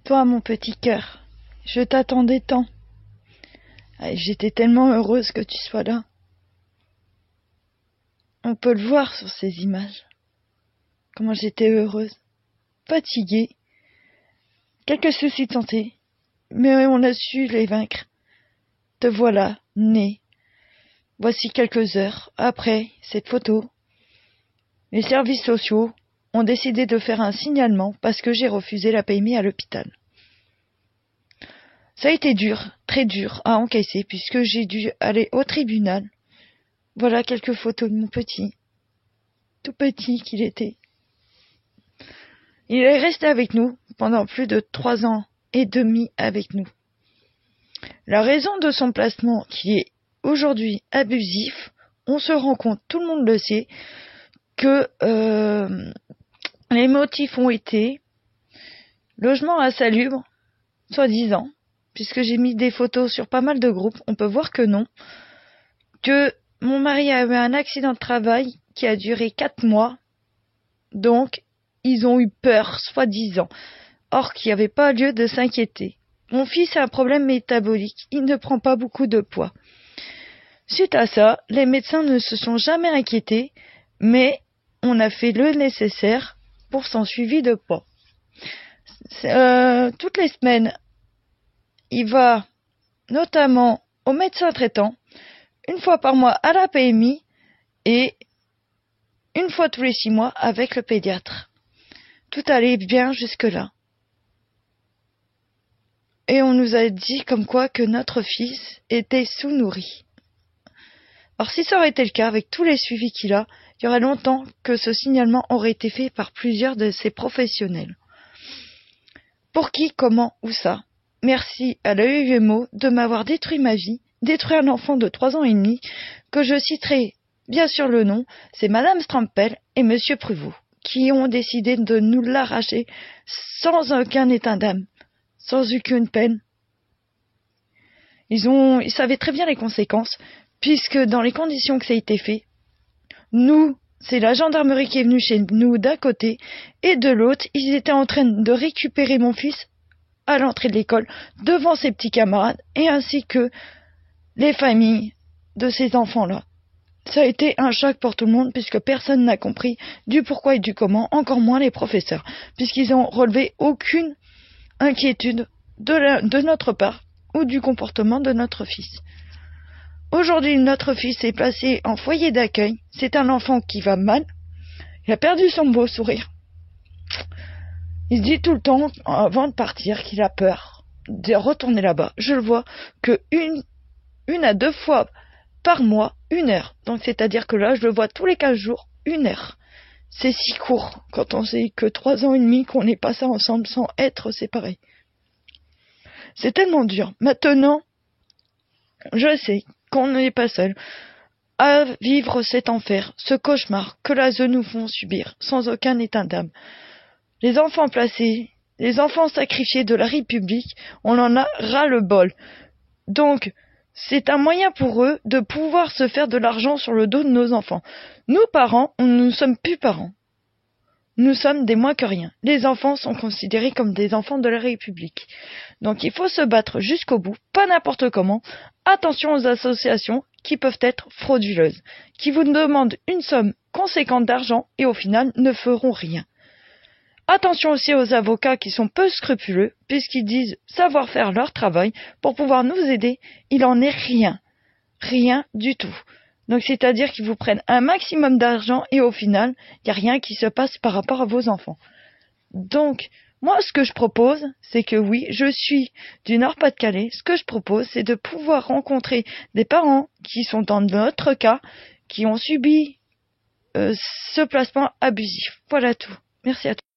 Toi, mon petit cœur, je t'attendais tant. J'étais tellement heureuse que tu sois là. On peut le voir sur ces images. Comment j'étais heureuse, fatiguée, quelques soucis de santé, mais on a su les vaincre. Te voilà, née. Voici quelques heures après cette photo. Les services sociaux ont décidé de faire un signalement parce que j'ai refusé la PMI à l'hôpital. Ça a été dur, très dur à encaisser puisque j'ai dû aller au tribunal. Voilà quelques photos de mon petit, tout petit qu'il était. Il est resté avec nous pendant plus de 3 ans et demi avec nous. La raison de son placement qui est aujourd'hui abusif, on se rend compte, tout le monde le sait, que les motifs ont été logement insalubre, soi-disant, puisque j'ai mis des photos sur pas mal de groupes, on peut voir que non, que mon mari a eu un accident de travail qui a duré 4 mois, donc ils ont eu peur, soi-disant, or qu'il n'y avait pas lieu de s'inquiéter. Mon fils a un problème métabolique, il ne prend pas beaucoup de poids. Suite à ça, les médecins ne se sont jamais inquiétés, mais on a fait le nécessaire pour son suivi de poids. Toutes les semaines, il va notamment au médecin traitant, une fois par mois à la PMI et une fois tous les 6 mois avec le pédiatre. Tout allait bien jusque-là. Et on nous a dit comme quoi que notre fils était sous-nourri. Alors si ça aurait été le cas avec tous les suivis qu'il a, il y aurait longtemps que ce signalement aurait été fait par plusieurs de ces professionnels. Pour qui, comment, où ça? Merci à l'AEMO de m'avoir détruit ma vie, détruit un enfant de 3 ans et demi, que je citerai bien sûr le nom, c'est Madame Strampel et Monsieur Pruvot, qui ont décidé de nous l'arracher sans aucun état d'âme, sans aucune peine. Ils savaient très bien les conséquences, puisque dans les conditions que ça a été fait, nous, c'est la gendarmerie qui est venue chez nous d'un côté, et de l'autre, ils étaient en train de récupérer mon fils à l'entrée de l'école, devant ses petits camarades, et ainsi que les familles de ces enfants-là. Ça a été un choc pour tout le monde, puisque personne n'a compris du pourquoi et du comment, encore moins les professeurs, puisqu'ils ont relevé aucune inquiétude de notre part, ou du comportement de notre fils. Aujourd'hui, notre fils est placé en foyer d'accueil. C'est un enfant qui va mal. Il a perdu son beau sourire. Il se dit tout le temps, avant de partir, qu'il a peur de retourner là-bas. Je le vois que une à 2 fois par mois, 1 heure. Donc, c'est-à-dire que là, je le vois tous les 15 jours, 1 heure. C'est si court quand on sait que 3 ans et demi qu'on est passé ensemble sans être séparés. C'est tellement dur. Maintenant, je sais qu'on n'est pas seul à vivre cet enfer, ce cauchemar que la ZEU nous font subir, sans aucun état d'âme. Les enfants placés, les enfants sacrifiés de la République, on en a ras-le-bol. Donc, c'est un moyen pour eux de pouvoir se faire de l'argent sur le dos de nos enfants. Nous, parents, nous ne sommes plus parents. Nous sommes des moins que rien. Les enfants sont considérés comme des enfants de la République. Donc il faut se battre jusqu'au bout, pas n'importe comment. Attention aux associations qui peuvent être frauduleuses, qui vous demandent une somme conséquente d'argent et au final ne feront rien. Attention aussi aux avocats qui sont peu scrupuleux, puisqu'ils disent savoir faire leur travail pour pouvoir nous aider. Il en est rien. Rien du tout. Donc c'est-à-dire qu'ils vous prennent un maximum d'argent et au final, il n'y a rien qui se passe par rapport à vos enfants. Donc, moi ce que je propose, c'est que oui, je suis du Nord-Pas-de-Calais, ce que je propose, c'est de pouvoir rencontrer des parents qui sont dans notre cas, qui ont subi ce placement abusif. Voilà tout. Merci à tous.